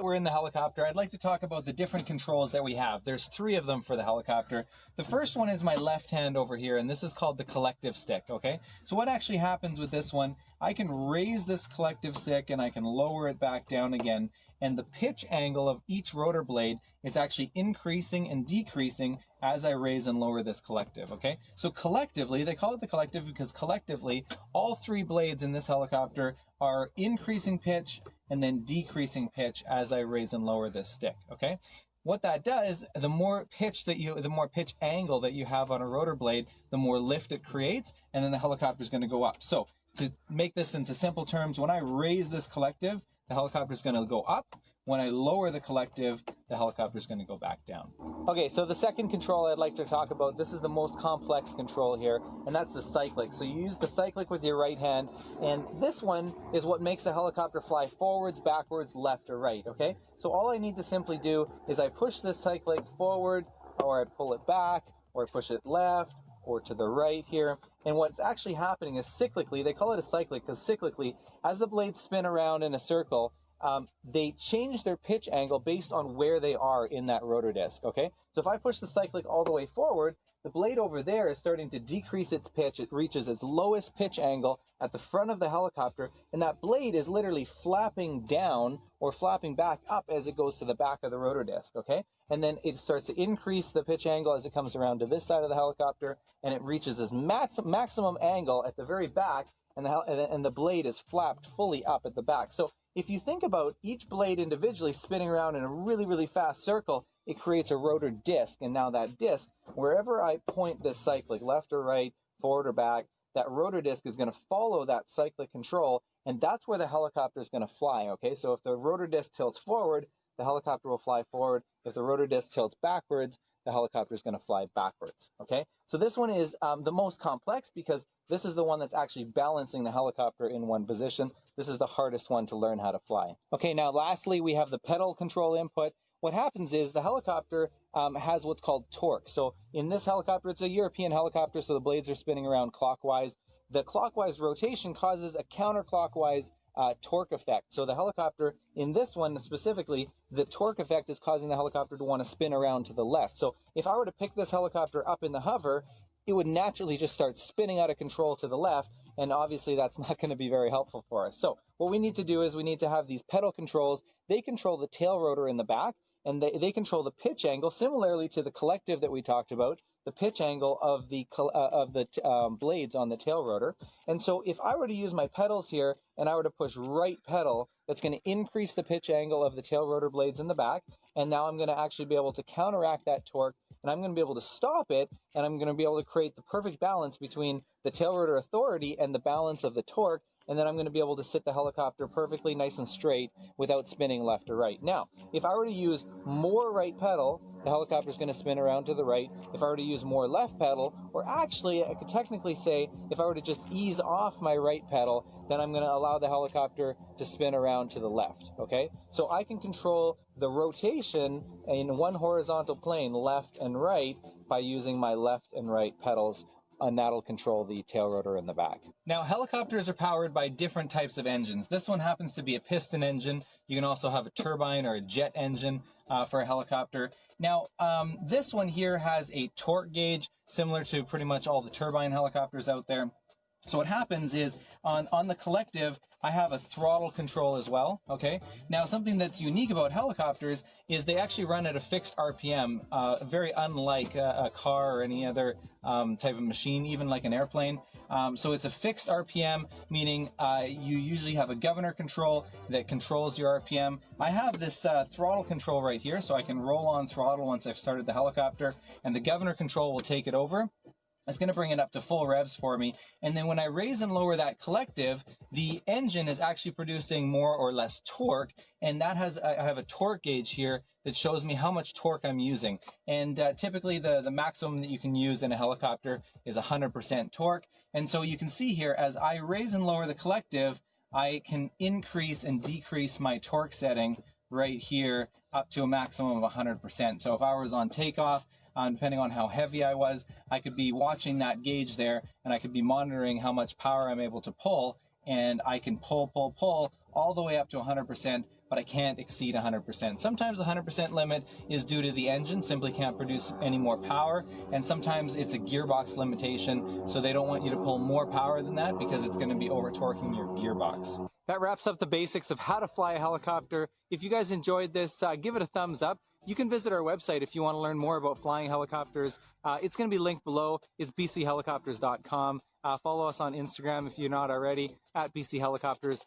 We're in the helicopter. I'd like to talk about the different controls that we have. There's 3 of them for the helicopter. The first one is my left hand over here, and this is called the collective stick, okay? So what actually happens with this one, I can raise this collective stick and I can lower it back down again, and the pitch angle of each rotor blade is actually increasing and decreasing as I raise and lower this collective, okay? So collectively, they call it the collective because collectively, all 3 blades in this helicopter are increasing pitch and then decreasing pitch as I raise and lower this stick, okay? What that does, the more pitch angle that you have on a rotor blade, the more lift it creates, and then the helicopter is going to go up. So to make this into simple terms, when I raise this collective, the helicopter is going to go up. When I lower the collective, the helicopter is going to go back down. Okay, so the second control I'd like to talk about, this is the most complex control here, and that's the cyclic. So you use the cyclic with your right hand, and this one is what makes the helicopter fly forwards, backwards, left, or right, okay? So all I need to simply do is I push this cyclic forward, or I pull it back, or I push it left, or to the right here. And what's actually happening is cyclically, they call it a cyclic because cyclically, as the blades spin around in a circle, they change their pitch angle based on where they are in that rotor disc, okay? So if I push the cyclic all the way forward, the blade over there is starting to decrease its pitch. It reaches its lowest pitch angle at the front of the helicopter, and that blade is literally flapping down or flapping back up as it goes to the back of the rotor disc, okay? And then it starts to increase the pitch angle as it comes around to this side of the helicopter, and it reaches this maximum angle at the very back, and the blade is flapped fully up at the back. So if you think about each blade individually spinning around in a really, really fast circle, it creates a rotor disc. And now that disc, wherever I point this cyclic, left or right, forward or back, that rotor disc is going to follow that cyclic control, and that's where the helicopter is going to fly, okay? So if the rotor disc tilts forward, the helicopter will fly forward. If the rotor disc tilts backwards, the helicopter is going to fly backwards, okay? So this one is the most complex because this is the one that's actually balancing the helicopter in one position. This is the hardest one to learn how to fly. Okay, now lastly, we have the pedal control input. What happens is the helicopter has what's called torque. So in this helicopter, it's a European helicopter, so the blades are spinning around clockwise. The clockwise rotation causes a counterclockwise torque effect. So the helicopter, in this one specifically, the torque effect is causing the helicopter to want to spin around to the left. So if I were to pick this helicopter up in the hover, it would naturally just start spinning out of control to the left, and obviously that's not going to be very helpful for us. So what we need to do is we need to have these pedal controls. They control the tail rotor in the back, and they control the pitch angle, similarly to the collective that we talked about, the pitch angle of the blades on the tail rotor. And so if I were to use my pedals here and I were to push right pedal, that's going to increase the pitch angle of the tail rotor blades in the back. And now I'm going to actually be able to counteract that torque, and I'm going to be able to stop it, and I'm going to be able to create the perfect balance between the tail rotor authority and the balance of the torque. And then I'm going to be able to sit the helicopter perfectly nice and straight without spinning left or right. Now, if I were to use more right pedal, the helicopter is going to spin around to the right. If I were to use more left pedal, or actually I could technically say if I were to just ease off my right pedal, then I'm going to allow the helicopter to spin around to the left, okay? So I can control the rotation in one horizontal plane, left and right, by using my left and right pedals, and that'll control the tail rotor in the back. Now, helicopters are powered by different types of engines. This one happens to be a piston engine. You can also have a turbine or a jet engine for a helicopter. Now, this one here has a torque gauge, similar to pretty much all the turbine helicopters out there. So what happens is on the collective, I have a throttle control as well, okay? Now, something that's unique about helicopters is they actually run at a fixed RPM, very unlike a car or any other type of machine, even like an airplane. So it's a fixed RPM, meaning you usually have a governor control that controls your RPM. I have this throttle control right here, so I can roll on throttle once I've started the helicopter, and the governor control will take it over. It's going to bring it up to full revs for me. And then when I raise and lower that collective, the engine is actually producing more or less torque. And that I have a torque gauge here that shows me how much torque I'm using. And typically the maximum that you can use in a helicopter is 100% torque. And so you can see here, as I raise and lower the collective, I can increase and decrease my torque setting right here up to a maximum of 100%. So if I was on takeoff, depending on how heavy I was, I could be watching that gauge there, and I could be monitoring how much power I'm able to pull, and I can pull all the way up to 100% but I can't exceed 100%. Sometimes the 100% limit is due to the engine, simply can't produce any more power, and sometimes it's a gearbox limitation, so they don't want you to pull more power than that because it's going to be over-torquing your gearbox. That wraps up the basics of how to fly a helicopter. If you guys enjoyed this, give it a thumbs up. You can visit our website if you want to learn more about flying helicopters. It's going to be linked below. It's bchelicopters.com. Follow us on Instagram if you're not already, at BC Helicopters.